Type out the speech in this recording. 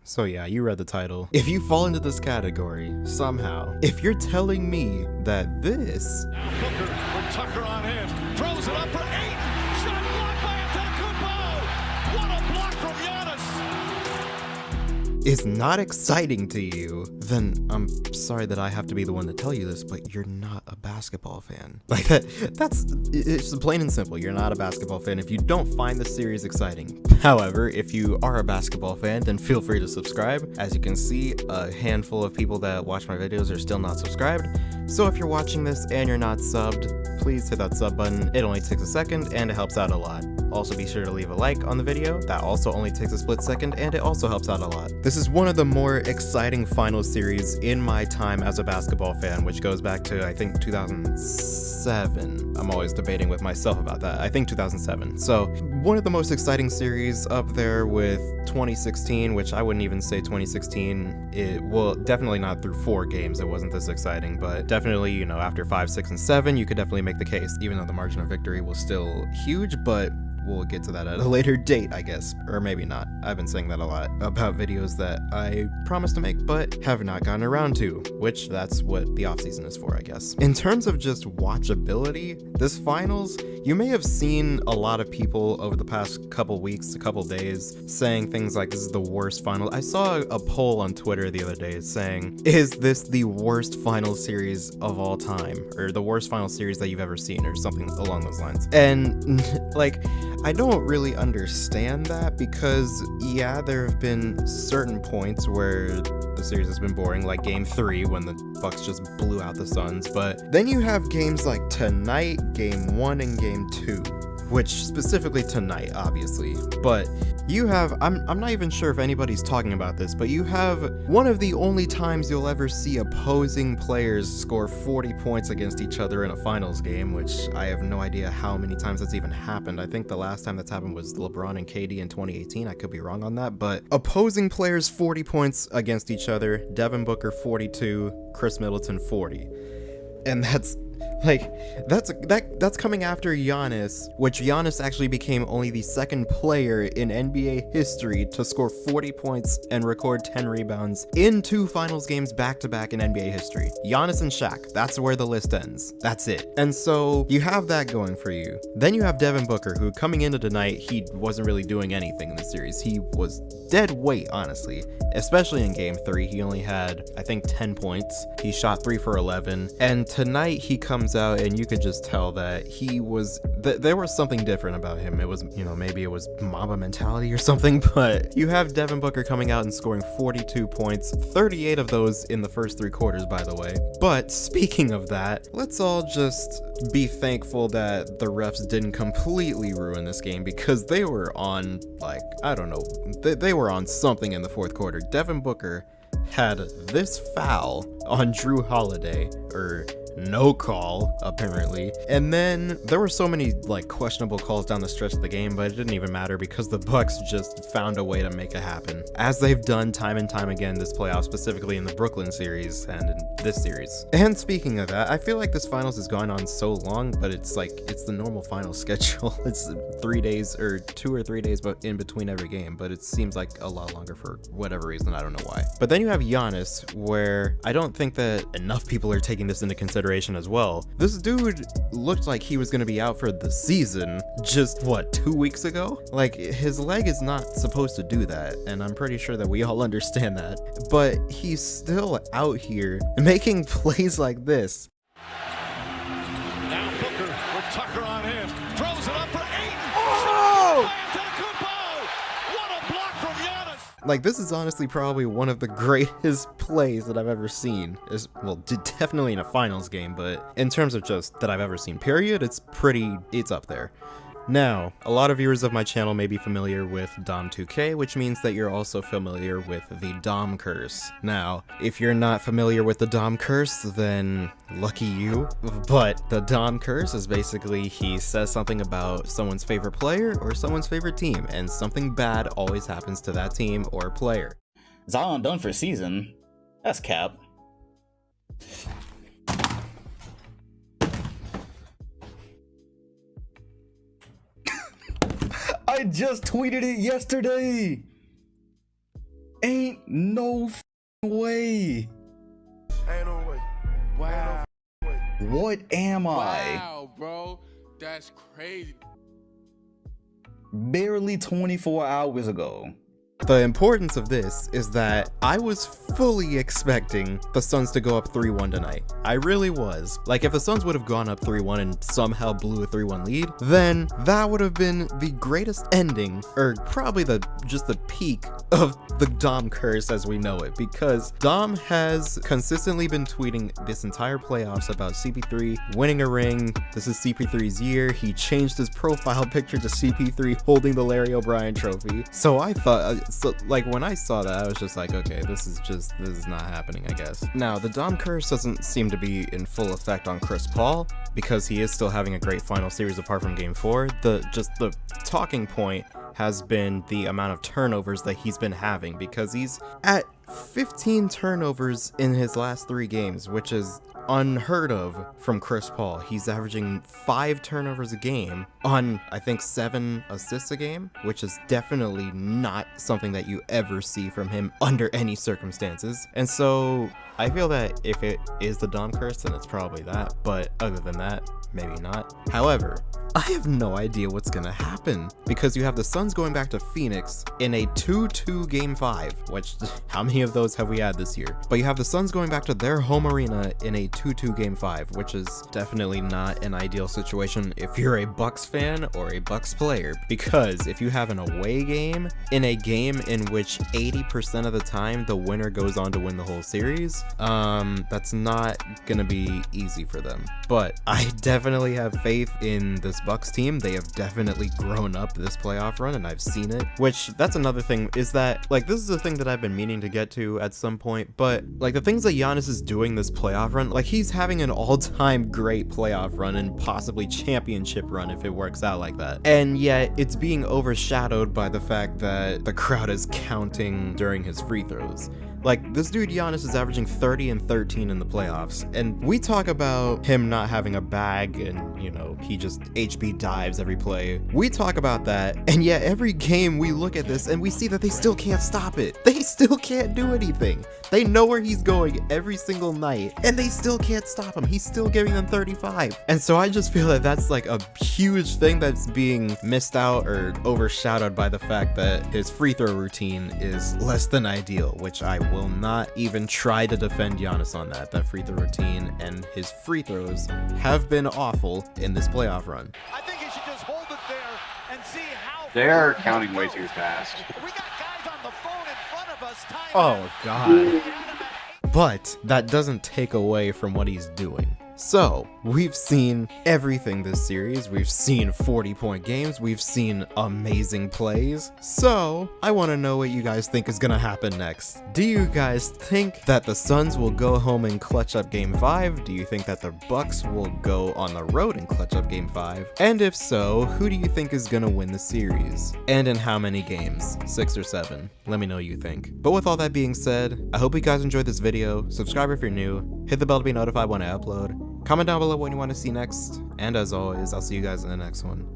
So yeah, you read the title. If you fall into this category, somehow, if you're telling me that this... Now Booker with Tucker on him. Throws it up for 8. Shot blocked by Antetokounmpo. What a block from Giannis. is not exciting to you, then I'm sorry that I have to be the one to tell you this, but you're not a basketball fan. Like it's plain and simple. You're not a basketball fan if you don't find the series exciting. However, if you are a basketball fan, then feel free to subscribe. As you can see, a handful of people that watch my videos are still not subscribed. So if you're watching this and you're not subbed, please hit that sub button. It only takes a second and it helps out a lot. Also be sure to leave a like on the video. That also only takes a split second and it also helps out a lot. This is one of the more exciting final series in my time as a basketball fan, which goes back to, I think, 2007. I'm always debating with myself about that. I think 2007. So one of the most exciting series up there with 2016, which I wouldn't even say 2016. Well, definitely not through 4 games. It wasn't this exciting, but definitely, you know, after 5, 6, and 7, you could definitely make the case, even though the margin of victory was still huge, but we'll get to that at a later date, I guess. Or maybe not. I've been saying that a lot about videos that I promised to make, but have not gotten around to, which that's what the offseason is for, I guess. In terms of just watchability, this finals, you may have seen a lot of people over the past couple weeks, a couple days, saying things like this is the worst final. I saw a poll on Twitter the other day saying, is this the worst final series of all time? Or the worst final series that you've ever seen, or something along those lines. And like, I don't really understand that because, yeah, there have been certain points where the series has been boring, like Game 3 when the Bucks just blew out the Suns, but then you have games like tonight, Game 1, and Game 2, which specifically tonight, obviously, but you have, I'm not even sure if anybody's talking about this, but you have one of the only times you'll ever see opposing players score 40 points against each other in a finals game, which I have no idea how many times that's even happened. I think the last time that's happened was LeBron and KD in 2018. I could be wrong on that, but opposing players 40 points against each other, Devin Booker 42, Chris Middleton 40. And that's coming after Giannis, which Giannis actually became only the second player in NBA history to score 40 points and record 10 rebounds in 2 finals games back-to-back in NBA history. Giannis and Shaq, that's where the list ends. That's it. And so you have that going for you. Then you have Devin Booker, who coming into tonight, he wasn't really doing anything in the series. He was dead weight, honestly, especially in Game 3. He only had, I think, 10 points. He shot 3 for 11. And tonight he comes out and you could just tell that he was there was something different about him. It was, you know, maybe it was Mamba mentality or something, but you have Devin Booker coming out and scoring 42 points, 38 of those in the first 3 quarters, by the way. But speaking of that, let's all just be thankful that the refs didn't completely ruin this game, because they were on, like, I don't know, they were on something in the 4th quarter. Devin Booker had this foul on Drew Holiday, or no call, apparently. And then there were so many like questionable calls down the stretch of the game, but it didn't even matter because the Bucks just found a way to make it happen, as they've done time and time again this playoff, specifically in the Brooklyn series and in this series. And speaking of that, I feel like this finals has gone on so long, but it's like, it's the normal final schedule. It's 3 days or 2 or 3 days but in between every game, but it seems like a lot longer for whatever reason. I don't know why. But then you have Giannis, where I don't think that enough people are taking this into consideration as well. This dude looked like he was going to be out for the season just, what, 2 weeks ago? Like, his leg is not supposed to do that, and I'm pretty sure that we all understand that. But he's still out here making plays like this. Now Booker with Tucker on him. Throws it up for 8. Oh! What a block from Giannis. Like, this is honestly probably one of the greatest plays that I've ever seen. Well, definitely in a finals game, but in terms of just that I've ever seen, period, it's up there. Now, a lot of viewers of my channel may be familiar with Dom 2K, which means that you're also familiar with the Dom curse. Now, if you're not familiar with the Dom curse, then lucky you. But the Dom curse is basically he says something about someone's favorite player or someone's favorite team, and something bad always happens to that team or player. Zion done for season. That's cap. I just tweeted it yesterday. Ain't no way. Ain't no way. Wow. What am I? Wow, bro. That's crazy. Barely 24 hours ago. The importance of this is that I was fully expecting the Suns to go up 3-1 tonight. I really was. Like, if the Suns would have gone up 3-1 and somehow blew a 3-1 lead, then that would have been the greatest ending, or probably just the peak of the Dom curse as we know it, because Dom has consistently been tweeting this entire playoffs about CP3 winning a ring. This is CP3's year. He changed his profile picture to CP3 holding the Larry O'Brien trophy. So I thought, like, when I saw that, I was just like, okay, this is not happening, I guess. Now, the Dom curse doesn't seem to be in full effect on Chris Paul, because he is still having a great final series apart from game 4. The talking point has been the amount of turnovers that he's been having, because he's at 15 turnovers in his last 3 games, which is unheard of from Chris Paul. He's averaging 5 turnovers a game on, I think, 7 assists a game, which is definitely not something that you ever see from him under any circumstances. And so I feel that if it is the Dom curse, then it's probably that, but other than that, maybe not. However, I have no idea what's gonna happen, because you have the Suns going back to Phoenix in a 2-2 game 5, which, how many of those have we had this year? But you have the Suns going back to their home arena in a 2-2 game 5, which is definitely not an ideal situation if you're a Bucks fan or a Bucks player, because if you have an away game in a game in which 80% of the time the winner goes on to win the whole series, that's not gonna be easy for them. But I definitely have faith in this Bucks team. They have definitely grown up this playoff run, and I've seen it, which that's another thing, is that, like, this is a thing that I've been meaning to get to at some point, but like the things that Giannis is doing this playoff run, like, he's having an all-time great playoff run and possibly championship run if it works out like that, and yet it's being overshadowed by the fact that the crowd is counting during his free throws. Like, this dude Giannis is averaging 30 and 13 in the playoffs, and we talk about him not having a bag and, you know, he just HB dives every play. We talk about that, and yet every game we look at this and we see that they still can't stop it. They still can't do anything. They know where he's going every single night, and they still can't stop him. He's still giving them 35. And so I just feel that that's like a huge thing that's being missed out or overshadowed by the fact that his free throw routine is less than ideal, which I will not even try to defend Giannis on that. That free throw routine and his free throws have been awful in this playoff run. I think he should just hold it there and see how They're counting way too fast. we got guys on the phone in front of us. Oh, God. But that doesn't take away from what he's doing. So, we've seen everything this series. We've seen 40-point games. We've seen amazing plays. So, I want to know what you guys think is going to happen next. Do you guys think that the Suns will go home and clutch up Game 5? Do you think that the Bucks will go on the road and clutch up Game 5? And if so, who do you think is going to win the series? And in how many games? 6 or 7? Let me know what you think. But with all that being said, I hope you guys enjoyed this video. Subscribe if you're new. Hit the bell to be notified when I upload. Comment down below what you want to see next, and as always, I'll see you guys in the next one.